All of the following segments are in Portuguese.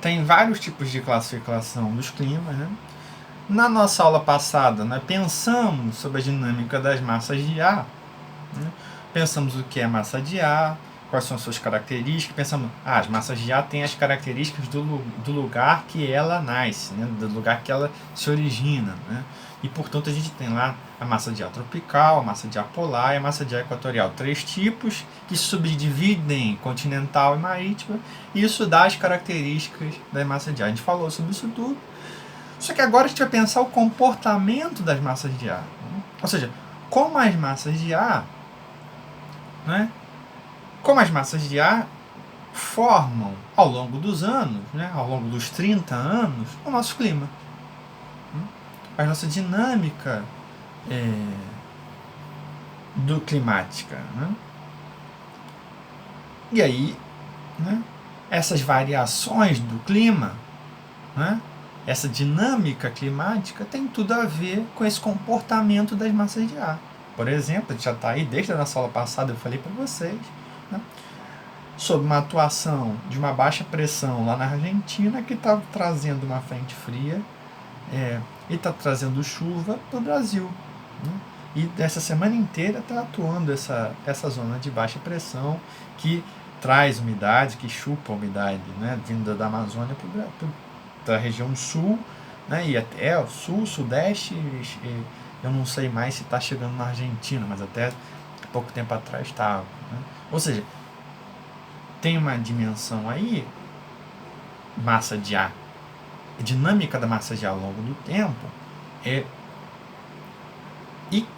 tem vários tipos de classificação dos climas, né? Na nossa aula passada, nós pensamos sobre a dinâmica das massas de ar, né? Pensamos o que é massa de ar, quais são as suas características, pensamos, as massas de ar têm as características do lugar que ela nasce, né? Do lugar que ela se origina, né? E, portanto, a gente tem lá a massa de ar tropical, a massa de ar polar e a massa de ar equatorial. 3 tipos que se subdividem em continental e marítima, e isso dá as características da massa de ar. A gente falou sobre isso tudo. Só que agora a gente vai pensar o comportamento das massas de ar, né? Ou seja, como as massas de ar, né? Como as massas de ar formam ao longo dos anos, né? Ao longo dos 30 anos, o nosso clima. A nossa dinâmica climática, né? E aí, né, essas variações do clima, né, essa dinâmica climática tem tudo a ver com esse comportamento das massas de ar. Por exemplo, a gente já está aí desde a nossa aula passada, eu falei para vocês, né, sobre uma atuação de uma baixa pressão lá na Argentina que está trazendo uma frente fria e está trazendo chuva para o Brasil, né? E essa semana inteira está atuando essa zona de baixa pressão que traz umidade, que chupa a umidade, né, vinda da Amazônia para a região sul, né, e até o sul, sudeste, eu não sei mais se está chegando na Argentina, mas até pouco tempo atrás estava, né? Ou seja, tem uma dimensão aí, massa de ar, a dinâmica da massa de ar ao longo do tempo e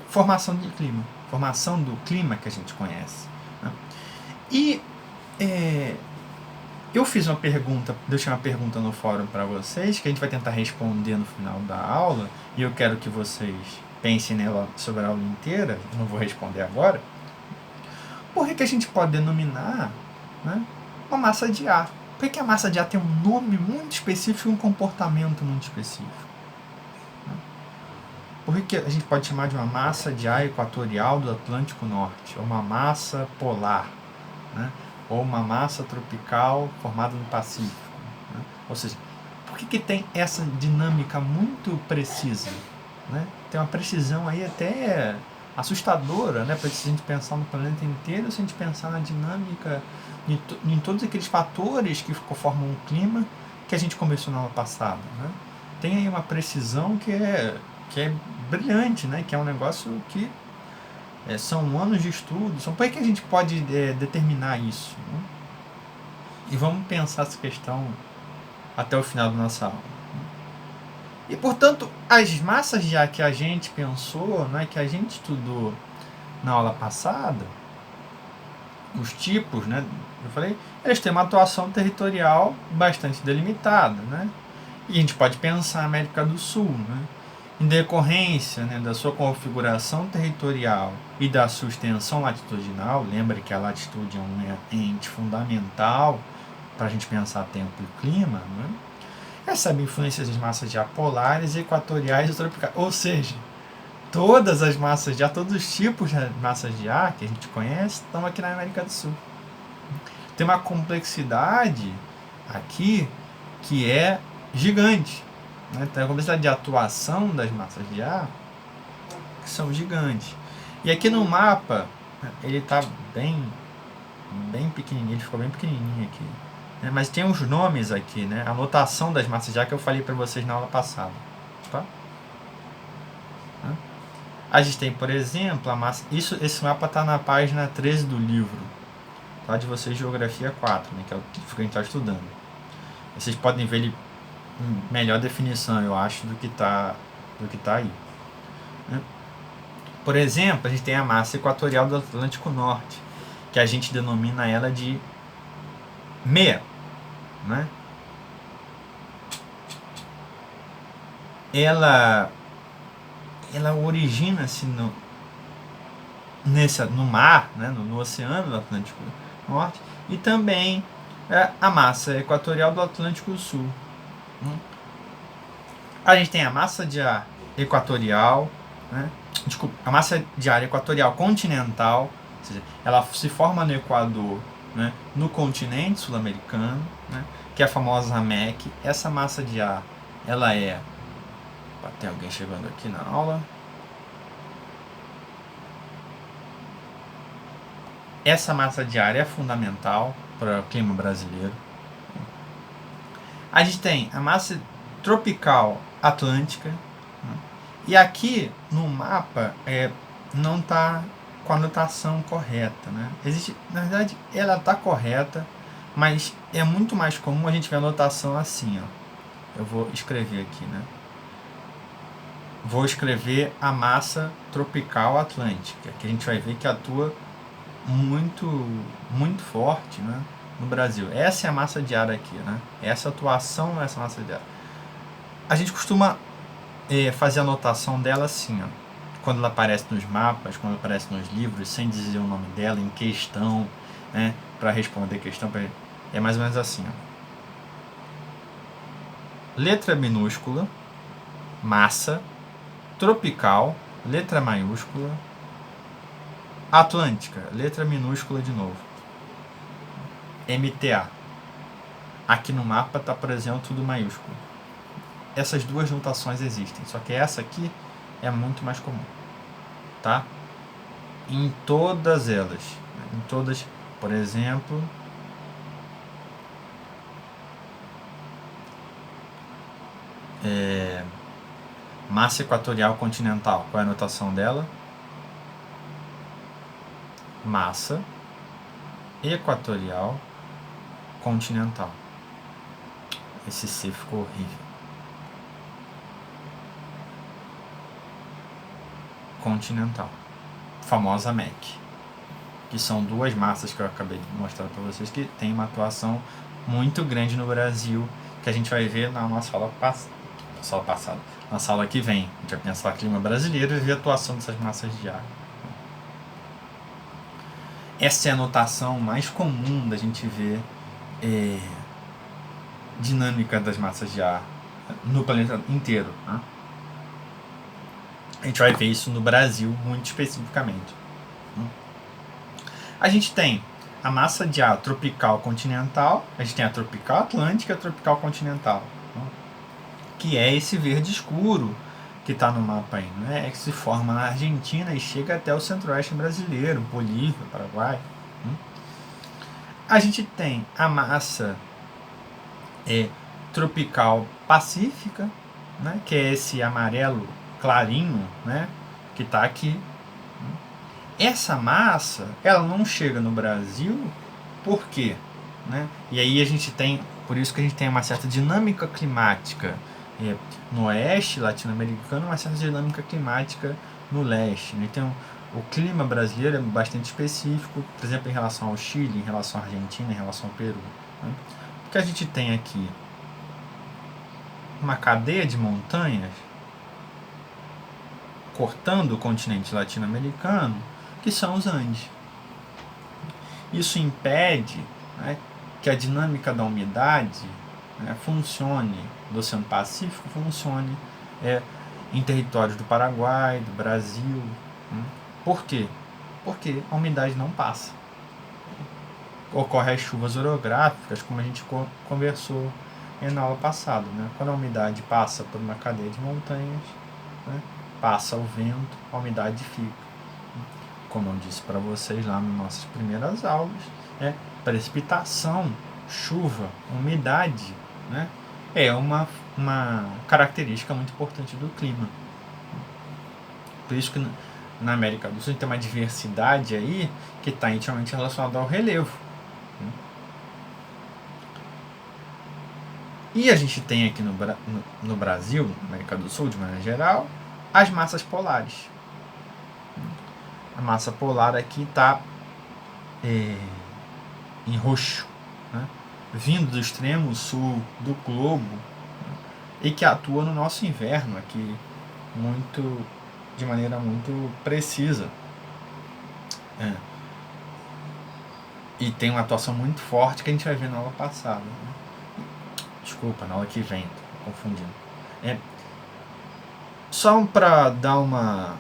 formação do clima que a gente conhece, né? E eu fiz uma pergunta, deixei uma pergunta no fórum para vocês, que a gente vai tentar responder no final da aula, e eu quero que vocês pensem nela sobre a aula inteira, eu não vou responder agora. Por que a gente pode denominar, né, uma massa de ar? Por que a massa de ar tem um nome muito específico e um comportamento muito específico? Por que a gente pode chamar de uma massa de ar equatorial do Atlântico Norte, ou uma massa polar, né, ou uma massa tropical formada no Pacífico, né? Ou seja, por que tem essa dinâmica muito precisa, né? Tem uma precisão aí até assustadora, né? Para se a gente pensar no planeta inteiro, se a gente pensar na dinâmica em todos aqueles fatores que formam o clima que a gente conversou na aula passada, né? Tem aí uma precisão que é brilhante, né? Que é um negócio que são anos de estudo. Por que a gente pode determinar isso, né? E vamos pensar essa questão até o final da nossa aula. E, portanto, as massas de ar que a gente pensou, né, que a gente estudou na aula passada, os tipos, né, eu falei, eles têm uma atuação territorial bastante delimitada, né? E a gente pode pensar na América do Sul, né? Em decorrência, né, da sua configuração territorial e da sua extensão latitudinal, lembra que a latitude é um ente fundamental para a gente pensar tempo e clima, né? Recebe influências das massas de ar polares, equatoriais e tropicais. Ou seja, todas as massas de ar, todos os tipos de massas de ar que a gente conhece estão aqui na América do Sul. Tem uma complexidade aqui que é gigante, né? Tem a complexidade de atuação das massas de ar que são gigantes. E aqui no mapa, ele está bem pequenininho, ele ficou bem pequenininho aqui, né? Mas tem os nomes aqui, né? A notação das massas de ar que eu falei para vocês na aula passada, tá? A gente tem, por exemplo, a massa. Esse mapa está na página 13 do livro, tá? De vocês, Geografia 4, né? Que é o que a gente está estudando. Vocês podem ver ele melhor definição, eu acho, do que tá aí, né? Por exemplo, a gente tem a massa equatorial do Atlântico Norte, que a gente denomina ela de MEA, né? Ela origina-se no mar, né? no oceano do Atlântico Norte, e também a massa equatorial do Atlântico Sul. A gente tem a massa de ar equatorial, né? A massa de ar equatorial continental, ou seja, ela se forma no Equador né, no continente sul-americano, né, que é a famosa MEC. Essa massa de ar, ela é... Tem alguém chegando aqui na aula. Essa massa de ar é fundamental para o clima brasileiro. A gente tem a massa tropical atlântica, né, e aqui no mapa não está com a notação correta, né? Existe, na verdade, ela está correta, mas é muito mais comum a gente ver a notação assim, ó. Eu vou escrever aqui, né? Vou escrever a massa tropical atlântica, que a gente vai ver que atua muito forte, né, no Brasil. Essa é a massa de ar aqui, né? Essa atuação nessa massa de ar. A gente costuma fazer a anotação dela assim, ó, quando ela aparece nos mapas, quando ela aparece nos livros, sem dizer o nome dela, em questão, né, para responder questão. É mais ou menos assim, ó. Letra minúscula, massa, tropical, letra maiúscula, atlântica, letra minúscula de novo, MTA. Aqui no mapa está, por exemplo, tudo maiúsculo. Essas duas notações existem, só que essa aqui é muito mais comum, tá? Em todas elas, em todas, por exemplo, massa equatorial continental, qual é a notação dela? Massa equatorial continental. Esse C ficou horrível. Continental, famosa MEC, que são duas massas que eu acabei de mostrar para vocês que tem uma atuação muito grande no Brasil, que a gente vai ver na nossa aula passada, nossa aula que vem. A gente vai pensar o clima brasileiro e ver a atuação dessas massas de ar. Essa é a notação mais comum da gente ver dinâmica das massas de ar no planeta inteiro, né? A gente vai ver isso no Brasil muito especificamente. A gente tem a massa de ar tropical continental, a gente tem a tropical atlântica e a tropical continental, que é esse verde escuro que está no mapa aí, né? Que se forma na Argentina e chega até o centro-oeste brasileiro, Bolívia, Paraguai. A gente tem a massa tropical pacífica, né? Que é esse amarelo clarinho, né, que está aqui. Essa massa, ela não chega no Brasil, por quê? Né? E aí a gente tem, por isso que a gente tem uma certa dinâmica climática no oeste latino-americano, uma certa dinâmica climática no leste, né? Então, o clima brasileiro é bastante específico, por exemplo, em relação ao Chile, em relação à Argentina, em relação ao Peru, né? Porque a gente tem aqui uma cadeia de montanhas cortando o continente latino-americano, que são os Andes. Isso impede, né, que a dinâmica da umidade, né, funcione, do Oceano Pacífico funcione em territórios do Paraguai, do Brasil. Né? Por quê? Porque a umidade não passa. Ocorre as chuvas orográficas, como a gente conversou na aula passada. Né? Quando a umidade passa por uma cadeia de montanhas, né, passa o vento, a umidade fica. Como eu disse para vocês lá nas nossas primeiras aulas, precipitação, chuva, umidade, né, é uma característica muito importante do clima. Por isso que na América do Sul a gente tem uma diversidade aí que está intimamente relacionada ao relevo. E a gente tem aqui no Brasil, na América do Sul de maneira geral, as massas polares. A massa polar aqui está em roxo, né? Vindo do extremo sul do globo, né? E que atua no nosso inverno aqui de maneira muito precisa. E tem uma atuação muito forte que a gente vai ver na aula passada. Né? Desculpa, na aula que vem, estou confundindo. Só para dar uma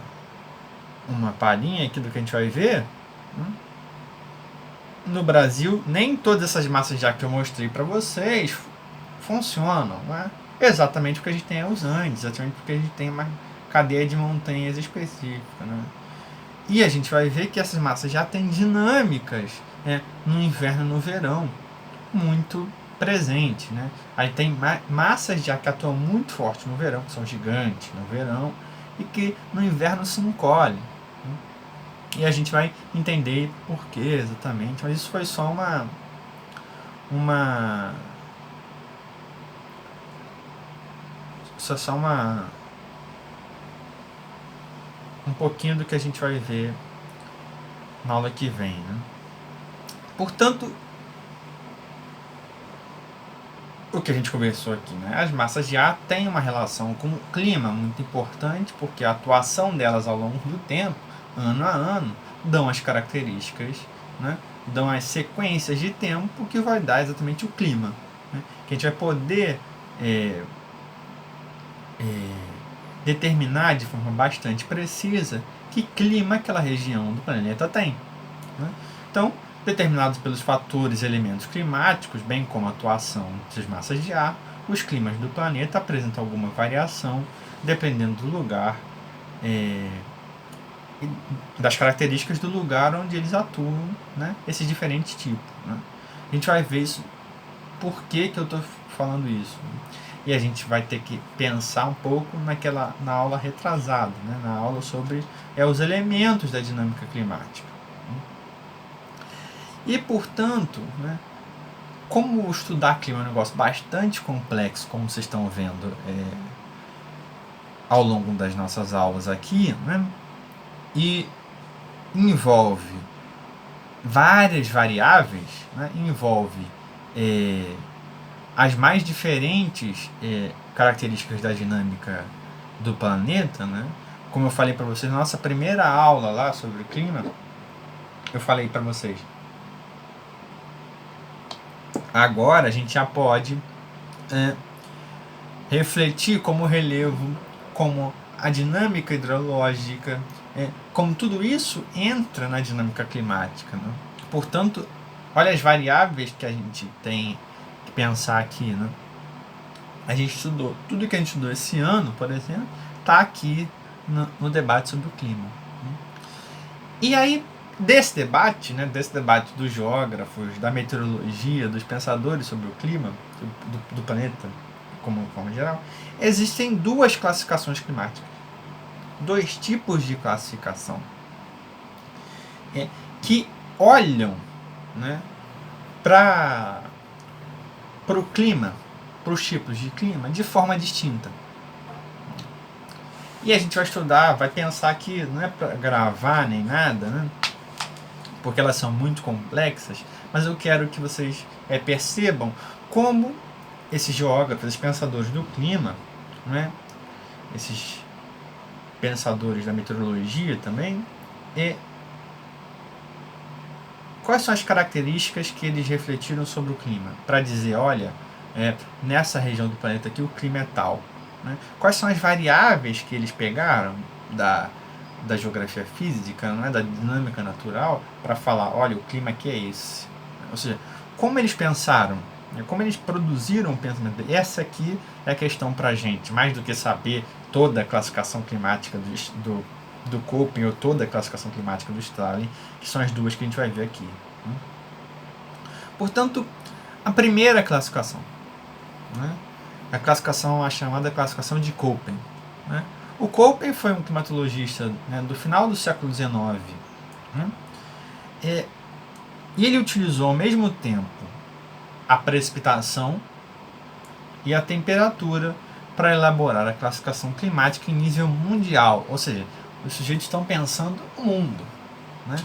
palhinha aqui do que a gente vai ver, né? no Brasil, nem todas essas massas de ar que eu mostrei para vocês funcionam, né? Exatamente porque a gente tem os Andes, exatamente porque a gente tem uma cadeia de montanhas específica, né? E a gente vai ver que essas massas já têm dinâmicas, né, no inverno e no verão muito presente, né? Aí tem massas de ar que atuam muito forte no verão, que são gigantes no verão, e que no inverno se encolhem. Né? E a gente vai entender por que exatamente, mas isso foi só uma isso é só um pouquinho do que a gente vai ver na aula que vem, né? Portanto, o que a gente conversou aqui, né? As massas de ar têm uma relação com o clima muito importante, porque a atuação delas ao longo do tempo, ano a ano, dão as características, né? Dão as sequências de tempo que vai dar exatamente o clima, né? Que a gente vai poder determinar de forma bastante precisa que clima aquela região do planeta tem, né? Então, determinados pelos fatores e elementos climáticos, bem como a atuação das massas de ar, os climas do planeta apresentam alguma variação dependendo do lugar, das características do lugar onde eles atuam, né? Esses diferentes tipos, né? A gente vai ver isso, por que eu estou falando isso, né? E a gente vai ter que pensar um pouco na aula retrasada, né? Na aula sobre os elementos da dinâmica climática. E, portanto, né, como estudar clima é um negócio bastante complexo, como vocês estão vendo ao longo das nossas aulas aqui, né, e envolve várias variáveis, né, envolve as mais diferentes características da dinâmica do planeta, né, como eu falei para vocês na nossa primeira aula lá sobre o clima, eu falei para vocês, agora a gente já pode refletir como relevo, como a dinâmica hidrológica, como tudo isso entra na dinâmica climática, né? Portanto, olha as variáveis que a gente tem que pensar aqui, né? A gente estudou, tudo que a gente estudou esse ano, por exemplo, está aqui no debate sobre o clima. Né? E aí, desse debate dos geógrafos, da meteorologia, dos pensadores sobre o clima, do planeta, como de forma geral, existem duas classificações climáticas. Dois tipos de classificação que olham, né, para o clima, para os tipos de clima, de forma distinta. E a gente vai estudar, vai pensar que não é para gravar nem nada, né, porque elas são muito complexas, mas eu quero que vocês percebam como esses geógrafos, esses pensadores do clima, né, esses pensadores da meteorologia também, quais são as características que eles refletiram sobre o clima, para dizer, olha, nessa região do planeta aqui o clima é tal. Né? Quais são as variáveis que eles pegaram da geografia física, né, da dinâmica natural, para falar, olha, o clima aqui é esse. Ou seja, como eles pensaram, como eles produziram o pensamento. Essa aqui é a questão para a gente, mais do que saber toda a classificação climática do Köppen ou toda a classificação climática do Stalin, que são as duas que a gente vai ver aqui. Portanto, a primeira classificação, né, a classificação, a chamada classificação de Köppen. Né? O Köppen foi um climatologista, né, do final do século XIX, né, e ele utilizou ao mesmo tempo a precipitação e a temperatura para elaborar a classificação climática em nível mundial, ou seja, os sujeitos estão pensando no mundo. Né?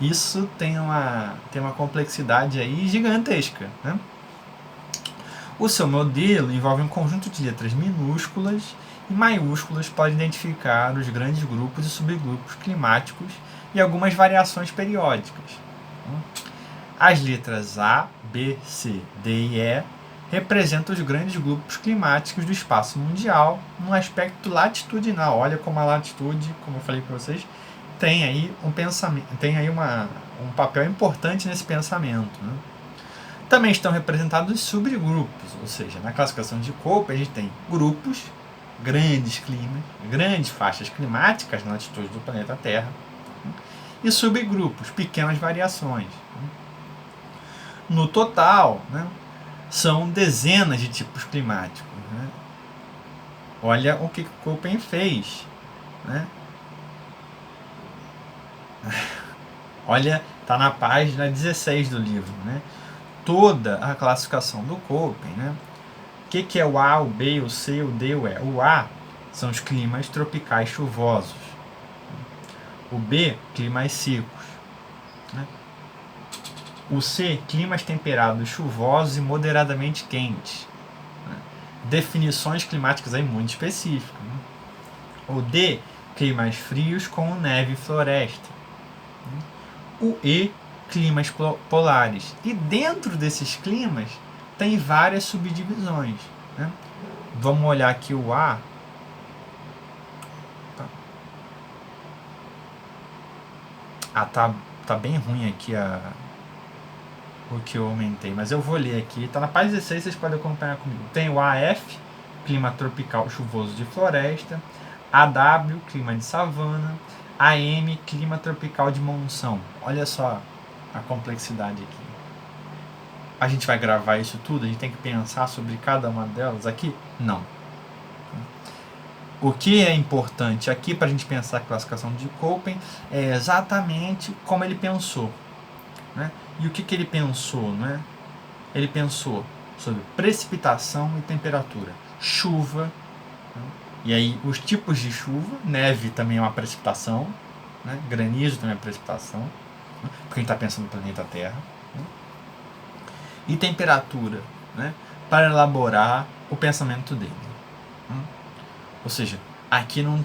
Isso tem uma complexidade aí gigantesca. Né? O seu modelo envolve um conjunto de letras minúsculas e maiúsculas para identificar os grandes grupos e subgrupos climáticos e algumas variações periódicas. As letras A, B, C, D e E representam os grandes grupos climáticos do espaço mundial no aspecto latitudinal. Olha como a latitude, como eu falei para vocês, tem aí um pensamento, tem aí um papel importante nesse pensamento, né? Também estão representados os subgrupos, ou seja, na classificação de Köppen a gente tem grupos, grandes climas, grandes faixas climáticas na latitude do planeta Terra, e subgrupos, pequenas variações. No total, né, são dezenas de tipos climáticos. Né? Olha o que Köppen fez. Né? Olha, está na página 16 do livro. Né? Toda a classificação do Köppen. Né? O que é o A, o B, o C, o D, o E? O A são os climas tropicais chuvosos. O B, climas secos. Né? O C, climas temperados chuvosos e moderadamente quentes. Né? Definições climáticas aí muito específicas. Né? O D, climas frios com neve e floresta. Né? O E, climas polares. E dentro desses climas tem várias subdivisões. Né? Vamos olhar aqui o A. Tá bem ruim aqui o que eu aumentei, mas eu vou ler aqui. Tá na página 16, vocês podem acompanhar comigo. Tem o AF, clima tropical chuvoso de floresta. AW, clima de savana. AM, clima tropical de monção. Olha só a complexidade aqui. A gente vai gravar isso tudo? A gente tem que pensar sobre cada uma delas aqui? Não. O que é importante aqui para a gente pensar a classificação de Köppen é exatamente como ele pensou. Né? E o que ele pensou? Né? Ele pensou sobre precipitação e temperatura. Chuva, né? E aí os tipos de chuva, neve também é uma precipitação, né? Granizo também é uma precipitação, né? Porque a gente está pensando no planeta Terra. Né? E temperatura, né? Para elaborar o pensamento dele. Né? Ou seja, aqui ele não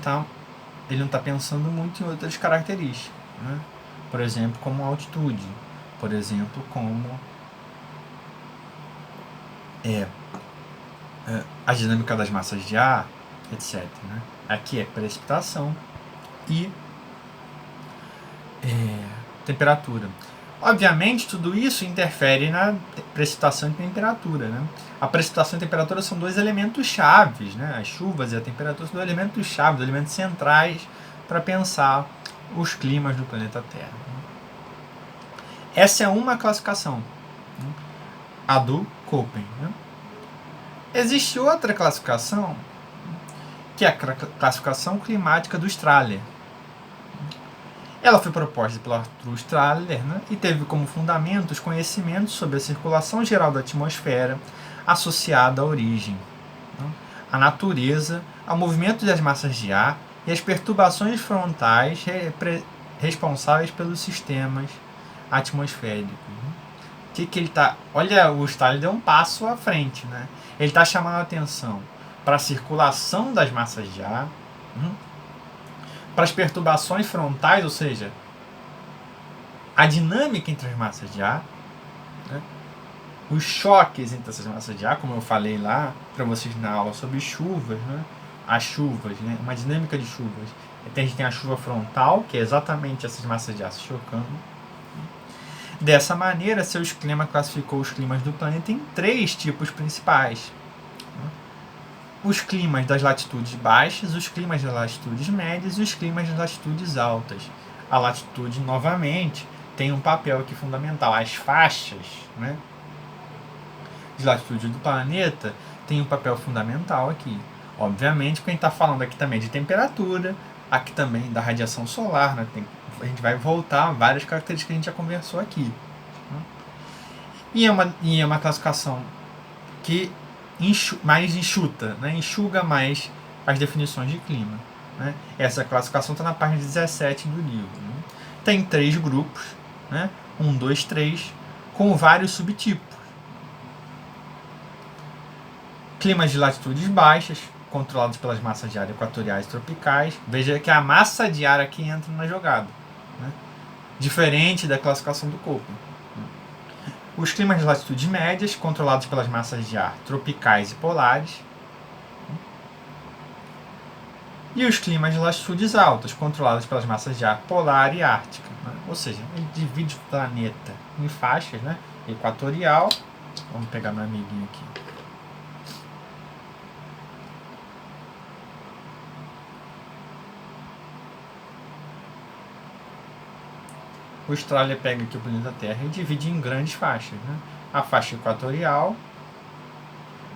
está pensando muito em outras características. Né? Por exemplo, como altitude. Por exemplo, como a dinâmica das massas de ar, etc. Né? Aqui é precipitação e temperatura. Obviamente, tudo isso interfere na precipitação e temperatura. Né? A precipitação e a temperatura são dois elementos chaves. Né? As chuvas e a temperatura são dois elementos chaves, dois elementos centrais para pensar os climas do planeta Terra. Essa é uma classificação, né? A do Köppen. Né? Existe outra classificação, que é a classificação climática do Strahler. Ela foi proposta pelo Arthur Strahler, né, e teve como fundamento os conhecimentos sobre a circulação geral da atmosfera associada à origem, né, à natureza, ao movimento das massas de ar e às perturbações frontais responsáveis pelos sistemas atmosféricos. Que ele tá? Olha, o Strahler deu um passo à frente, né? Ele está chamando a atenção para a circulação das massas de ar, para as perturbações frontais, ou seja, a dinâmica entre as massas de ar, né? Os choques entre essas massas de ar, como eu falei lá para vocês na aula sobre chuvas, né? As chuvas, né? Uma dinâmica de chuvas. A gente tem a chuva frontal, que é exatamente essas massas de ar se chocando. Dessa maneira, seus climas classificou os climas do planeta em 3 tipos principais. Os climas das latitudes baixas, os climas das latitudes médias e os climas das latitudes altas. A latitude, novamente, tem um papel aqui fundamental. As faixas, né, de latitude do planeta têm um papel fundamental aqui. Obviamente, porque a gente está falando aqui também de temperatura, aqui também da radiação solar, né, a gente vai voltar a várias características que a gente já conversou aqui. E é uma classificação que mais enxuta, né? Enxuga mais as definições de clima. Né? Essa classificação está na página 17 do livro. Né? Tem 3 grupos, né? 1, 2, 3, com vários subtipos. Climas de latitudes baixas, controlados pelas massas de ar equatoriais e tropicais. Veja que a massa de ar aqui entra na jogada. Né? Diferente da classificação do Köppen. Os climas de latitudes médias, controlados pelas massas de ar tropicais e polares. E os climas de latitudes altas, controlados pelas massas de ar polar e ártica. Né? Ou seja, ele divide o planeta em faixas, né? Equatorial. Vamos pegar meu amiguinho aqui. O Austrália pega aqui o planeta Terra e divide em grandes faixas. Né? A faixa equatorial,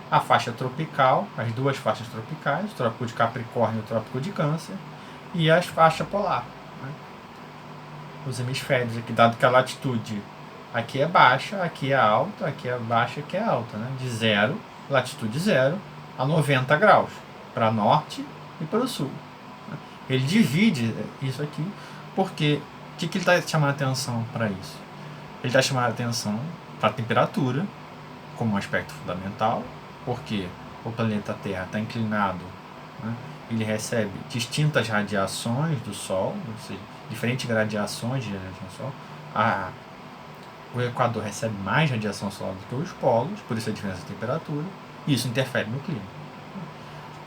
a faixa tropical, as duas faixas tropicais, o Trópico de Capricórnio e o Trópico de Câncer, e a faixa polar. Né? Os hemisférios aqui, dado que a latitude aqui é baixa, aqui é alta, aqui é baixa, aqui é alta. Né? De zero, latitude 0, a 90 graus, para norte e para o sul. Né? Ele divide isso aqui porque o que ele está chamando a atenção para isso? Ele está chamando a atenção para a temperatura, como um aspecto fundamental, porque o planeta Terra está inclinado, né? Ele recebe distintas radiações do Sol, ou seja, diferentes radiações de radiação do Sol. O Equador recebe mais radiação solar do que os polos, por isso a diferença de temperatura, e isso interfere no clima.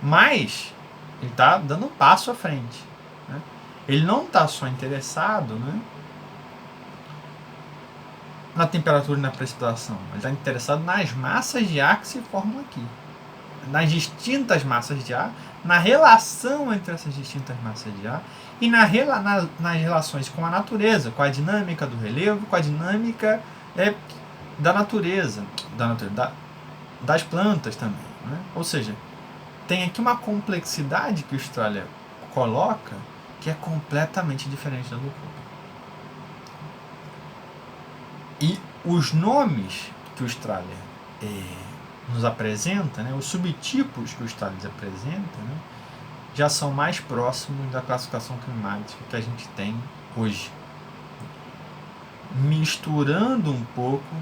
Mas ele está dando um passo à frente. Né? Ele não está só interessado, né, na temperatura e na precipitação. Ele está interessado nas massas de ar que se formam aqui. Nas distintas massas de ar, na relação entre essas distintas massas de ar e nas relações com a natureza, com a dinâmica do relevo, com a dinâmica da natureza, das plantas também. Né? Ou seja, tem aqui uma complexidade que o Austrália coloca que é completamente diferente da do Copen. E os nomes que o Austrália nos apresenta, né, os subtipos que o Austrália nos apresenta, né, já são mais próximos da classificação climática que a gente tem hoje. Misturando um pouco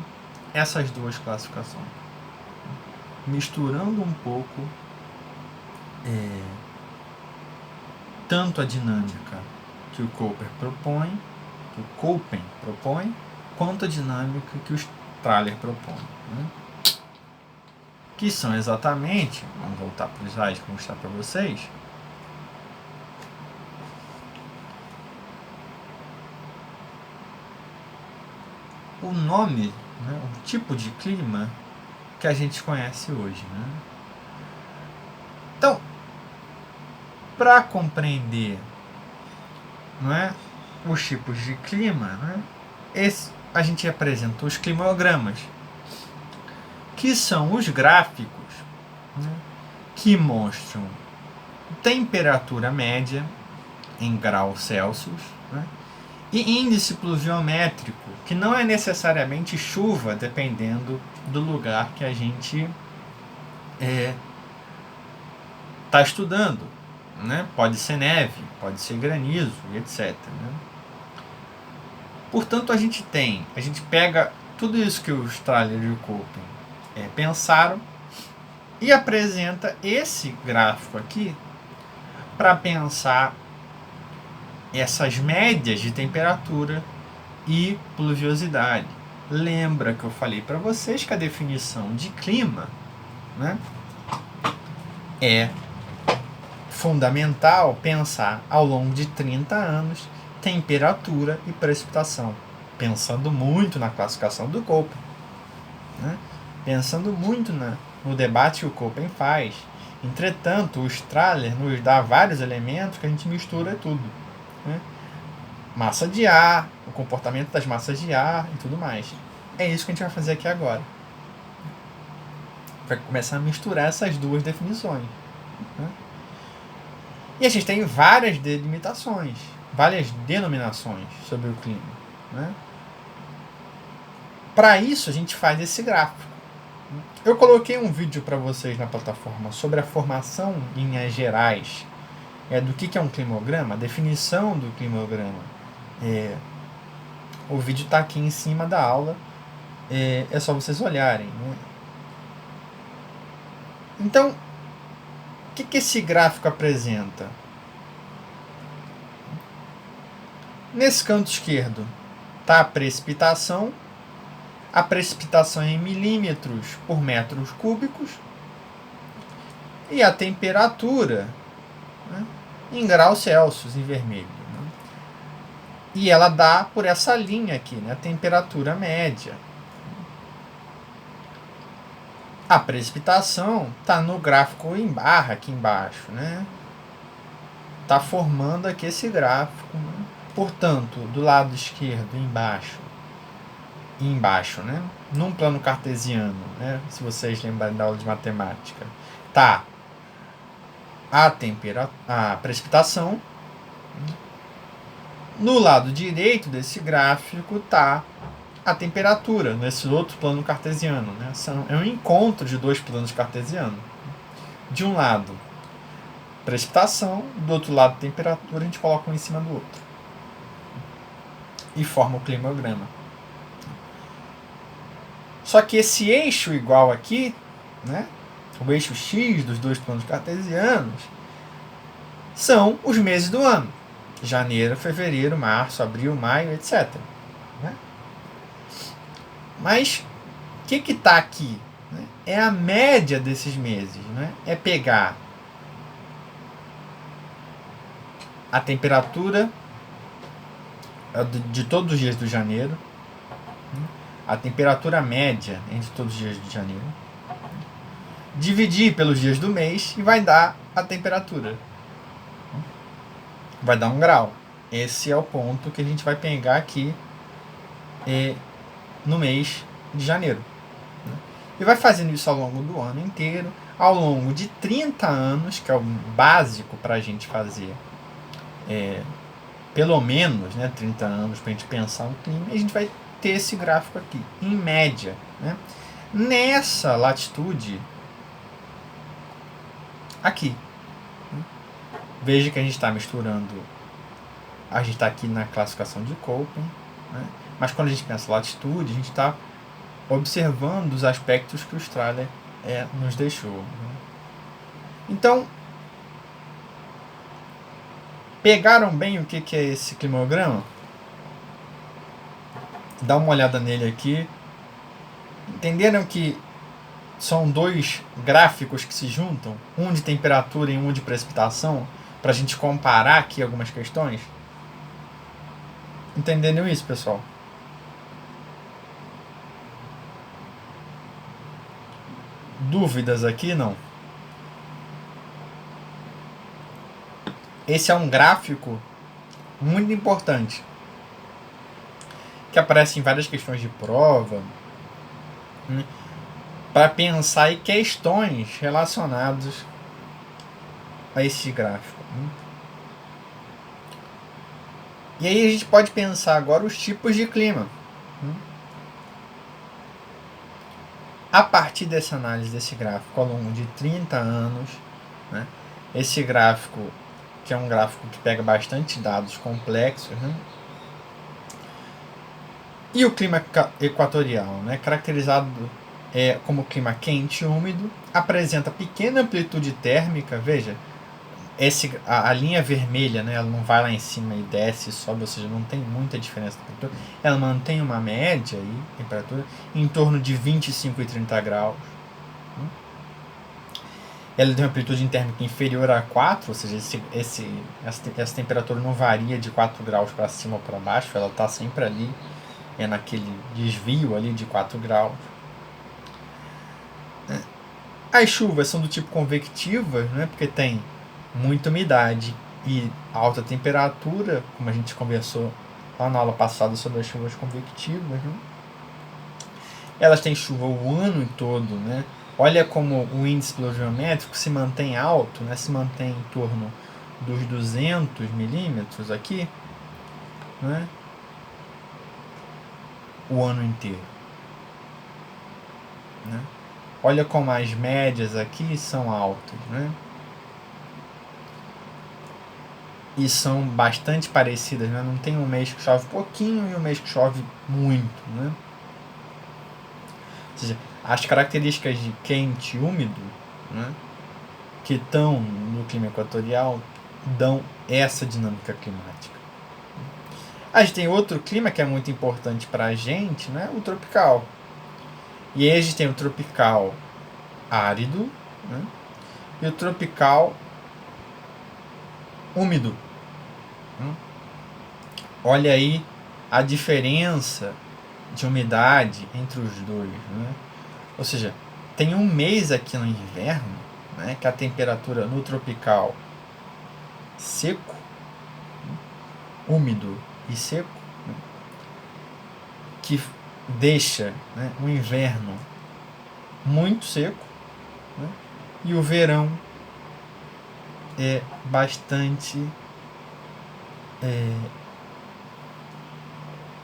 essas duas classificações. Misturando um pouco tanto a dinâmica que o Köppen propõe, quanto a dinâmica que o Strahler propõe. Né? Que são exatamente, vamos voltar para o slide para mostrar para vocês, o nome, né, o tipo de clima que a gente conhece hoje. Né? Então, para compreender, não é, os tipos de clima, né, a gente apresenta os climogramas, que são os gráficos, né, que mostram temperatura média em graus Celsius, né, e índice pluviométrico, que não é necessariamente chuva, dependendo do lugar que a gente está estudando. Né? Pode ser neve, pode ser granizo, etc. Né? Portanto, a gente pega tudo isso que o Strahler e o Köppen pensaram e apresenta esse gráfico aqui para pensar essas médias de temperatura e pluviosidade. Lembra que eu falei para vocês que a definição de clima, né, é fundamental pensar ao longo de 30 anos temperatura e precipitação, pensando muito na classificação do Köppen, né? Pensando muito no debate que o Köppen faz. Entretanto, o Strahler nos dá vários elementos que a gente mistura tudo, né? Massa de ar, o comportamento das massas de ar e tudo mais. É isso que a gente vai fazer aqui agora. Vai começar a misturar essas duas definições, né? E a gente tem várias delimitações, várias denominações sobre o clima. Né? Para isso, a gente faz esse gráfico. Eu coloquei um vídeo para vocês na plataforma sobre a formação em linhas gerais do que é um climograma, a definição do climograma. O vídeo está aqui em cima da aula, é só vocês olharem. Né? Então, o que esse gráfico apresenta? Nesse canto esquerdo está a precipitação em milímetros por metros cúbicos, e a temperatura, né, em graus Celsius, em vermelho. Né? E ela dá por essa linha aqui, né? A temperatura média. A precipitação está no gráfico em barra aqui embaixo, né? Está formando aqui esse gráfico. Né? Portanto, do lado esquerdo, embaixo, né? Num plano cartesiano, né? Se vocês lembrarem da aula de matemática, tá a precipitação. No lado direito desse gráfico tá a temperatura, nesse outro plano cartesiano. Né? É um encontro de dois planos cartesianos. De um lado, precipitação, do outro lado, temperatura, a gente coloca um em cima do outro. E forma o climograma. Só que esse eixo igual aqui, né, o eixo X dos dois planos cartesianos, são os meses do ano. Janeiro, fevereiro, março, abril, maio, etc. Né? Mas o que está aqui? Né? É a média desses meses. Né? É pegar a temperatura de todos os dias do janeiro, a temperatura média entre todos os dias de janeiro, dividir pelos dias do mês e vai dar a temperatura. Vai dar 1 grau. Esse é o ponto que a gente vai pegar aqui no mês de janeiro. E vai fazendo isso ao longo do ano inteiro, ao longo de 30 anos, que é o básico para a gente fazer pelo menos 30 anos para a gente pensar no clima, e a gente vai ter esse gráfico aqui, em média. Né? Nessa latitude aqui. Veja que a gente está misturando, a gente está aqui na classificação de Köppen, né? Mas quando a gente pensa latitude, a gente está observando os aspectos que o Strahler nos deixou. Né? Então, pegaram bem o que é esse climograma? Dá uma olhada nele aqui. Entenderam que são dois gráficos que se juntam? Um de temperatura e um de precipitação? Para a gente comparar aqui algumas questões. Entenderam isso, pessoal? Dúvidas aqui? Não. Esse é um gráfico muito importante, que aparece em várias questões de prova, né, para pensar em questões relacionadas a esse gráfico. E aí a gente pode pensar agora os tipos de clima. A partir dessa análise desse gráfico ao longo de 30 anos, né, esse gráfico, que é um gráfico que pega bastante dados complexos, né, e o clima equatorial, né, caracterizado como clima quente e úmido, apresenta pequena amplitude térmica. Veja, a linha vermelha, né, ela não vai lá em cima e desce e sobe, ou seja, não tem muita diferença de temperatura. Ela mantém uma média aí, temperatura em torno de 25 e 30 graus. Ela tem uma amplitude térmica inferior a 4, ou seja, essa temperatura não varia de 4 graus para cima ou para baixo, ela está sempre ali, naquele desvio ali de 4 graus. As chuvas são do tipo convectivas, né, porque tem muita umidade e alta temperatura, como a gente conversou lá na aula passada sobre as chuvas convectivas. Né? Elas têm chuva o ano todo. Né? Olha como o índice pluviométrico se mantém alto, né? Se mantém em torno dos 200 milímetros aqui, né? O ano inteiro. Né? Olha como as médias aqui são altas. Né? E são bastante parecidas, né? Não tem um mês que chove pouquinho e um mês que chove muito, né? Ou seja, as características de quente e úmido, né, que estão no clima equatorial dão essa dinâmica climática. A gente tem outro clima que é muito importante para a gente, né? O tropical. E aí a gente tem o tropical árido, né? E o tropical úmido. Olha aí a diferença de umidade entre os dois, né? Ou seja, tem um mês aqui no inverno, né, que a temperatura no tropical seco, úmido e seco, né, que deixa, né, o inverno muito seco, né, e o verão é bastante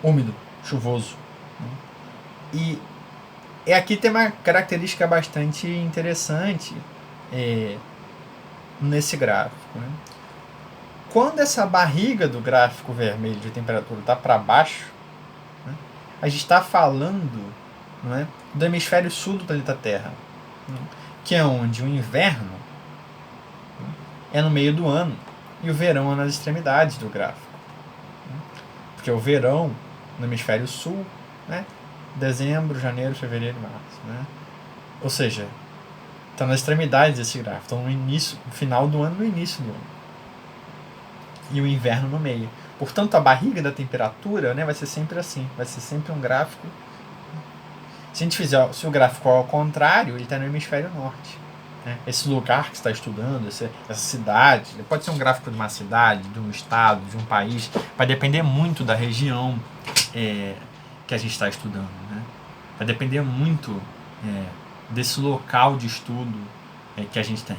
úmido, chuvoso, né? E aqui tem uma característica bastante interessante nesse gráfico, né? Quando essa barriga do gráfico vermelho de temperatura está para baixo, né, a gente está falando, não é, do hemisfério sul do planeta Terra, né, que é onde o inverno, né, é no meio do ano e o verão é nas extremidades do gráfico, né, porque o verão no hemisfério sul, né, dezembro, janeiro, fevereiro e março, né, ou seja, está nas extremidades desse gráfico, então no início, no final do ano, no início do ano, e o inverno no meio. Portanto, a barriga da temperatura, né, vai ser sempre assim, vai ser sempre um gráfico. Se a gente fizer, se o gráfico é ao contrário, ele está no hemisfério norte, né? Esse lugar que você está estudando, essa cidade, pode ser um gráfico de uma cidade, de um estado, de um país, vai depender muito da região que a gente está estudando, né? Vai depender muito desse local de estudo que a gente tem.